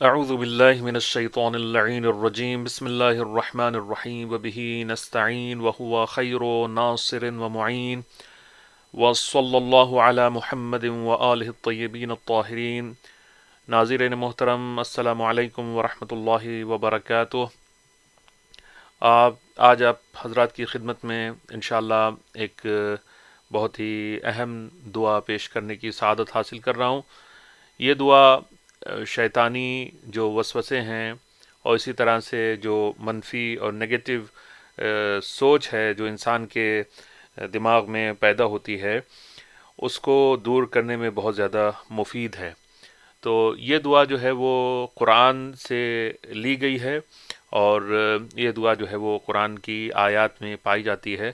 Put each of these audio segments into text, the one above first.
اعوذ باللہ من الشیطان اللعین الرجیم بسم اللہ الرحمن الرحیم وبہ نستعین وہو خیر ناصر ومعین وصلی اللہ علی محمد وآلہ الطیبین الطاہرین۔ ناظرین محترم، السلام علیکم ورحمۃ اللہ وبرکاتہ۔ آج آپ حضرات کی خدمت میں انشاءاللہ ایک بہت ہی اہم دعا پیش کرنے کی سعادت حاصل کر رہا ہوں۔ یہ دعا شیطانی جو وسوسے ہیں اور اسی طرح سے جو منفی اور نگیٹو سوچ ہے جو انسان کے دماغ میں پیدا ہوتی ہے، اس کو دور کرنے میں بہت زیادہ مفید ہے۔ تو یہ دعا جو ہے وہ قرآن سے لی گئی ہے، اور یہ دعا جو ہے وہ قرآن کی آیات میں پائی جاتی ہے،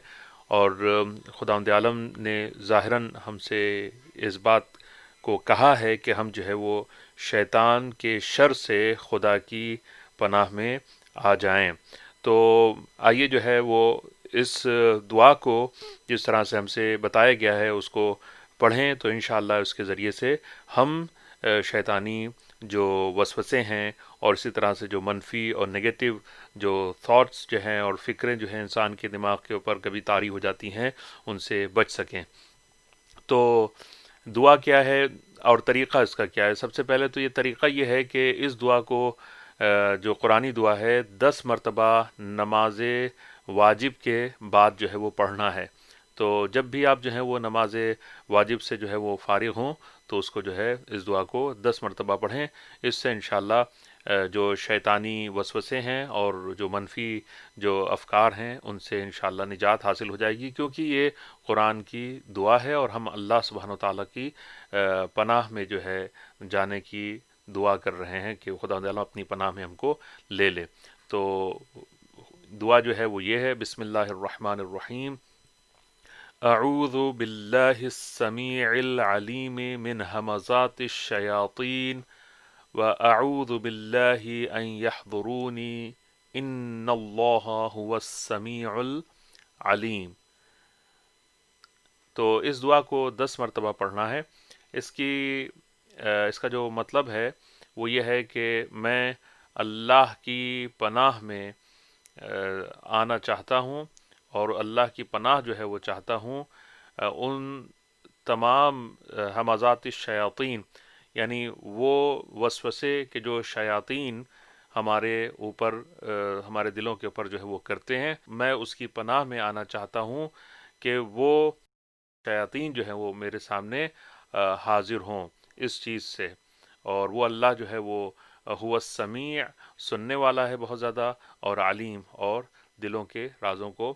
اور خداوند عالم نے ظاہراً ہم سے اس بات کو کہا ہے کہ ہم جو ہے وہ شیطان کے شر سے خدا کی پناہ میں آ جائیں۔ تو آئیے جو ہے وہ اس دعا کو جس طرح سے ہم سے بتایا گیا ہے اس کو پڑھیں، تو انشاءاللہ اس کے ذریعے سے ہم شیطانی جو وسوسے ہیں اور اسی طرح سے جو منفی اور نگیٹو جو تھاٹس جو ہیں اور فکریں جو ہیں انسان کے دماغ کے اوپر کبھی طاری ہو جاتی ہیں، ان سے بچ سکیں۔ تو دعا کیا ہے اور طریقہ اس کا کیا ہے؟ سب سے پہلے تو یہ طریقہ یہ ہے کہ اس دعا کو جو قرآنی دعا ہے 10 مرتبہ نماز واجب کے بعد جو ہے وہ پڑھنا ہے۔ تو جب بھی آپ جو ہے وہ نماز واجب سے جو ہے وہ فارغ ہوں تو اس کو جو ہے اس دعا کو 10 مرتبہ پڑھیں۔ اس سے انشاءاللہ جو شیطانی وسوسے ہیں اور جو منفی جو افکار ہیں ان سے انشاءاللہ نجات حاصل ہو جائے گی، کیونکہ یہ قرآن کی دعا ہے اور ہم اللہ سبحانہ و تعالیٰ کی پناہ میں جو ہے جانے کی دعا کر رہے ہیں کہ خدا تعالیٰ اپنی پناہ میں ہم کو لے لے۔ تو دعا جو ہے وہ یہ ہے، بسم اللہ الرحمن الرحیم۔ اعوذ باللہ السمیع العلیم من ہمزات الشیاطین واعوذ باللہ ان یحضرونی ان اللہ هو السمیع العلیم۔ تو اس دعا کو 10 مرتبہ پڑھنا ہے۔ اس کا جو مطلب ہے وہ یہ ہے کہ میں اللہ کی پناہ میں آنا چاہتا ہوں، اور اللہ کی پناہ جو ہے وہ چاہتا ہوں ان تمام ہمزات الشیاطین، یعنی وہ وسوسے کہ جو شیاطین ہمارے اوپر ہمارے دلوں کے اوپر جو ہے وہ کرتے ہیں، میں اس کی پناہ میں آنا چاہتا ہوں کہ وہ شیاطین جو ہیں وہ میرے سامنے حاضر ہوں اس چیز سے۔ اور وہ اللہ جو ہے وہ هو السمیع، سننے والا ہے بہت زیادہ، اور علیم، اور دلوں کے رازوں کو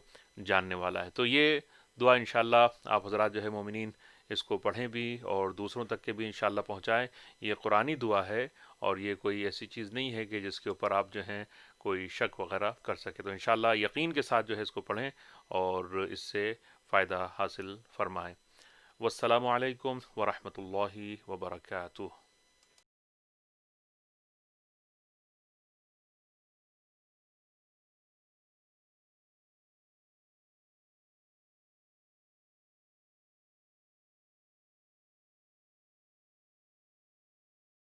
جاننے والا ہے۔ تو یہ دعا انشاءاللہ آپ حضرات جو ہے مومنین اس کو پڑھیں بھی اور دوسروں تک کے بھی انشاءاللہ پہنچائیں۔ یہ قرآنی دعا ہے اور یہ کوئی ایسی چیز نہیں ہے کہ جس کے اوپر آپ جو ہیں کوئی شک وغیرہ کر سکے۔ تو انشاءاللہ یقین کے ساتھ جو ہے اس کو پڑھیں اور اس سے فائدہ حاصل فرمائیں۔ والسلام علیکم ورحمۃ اللہ وبرکاتہ۔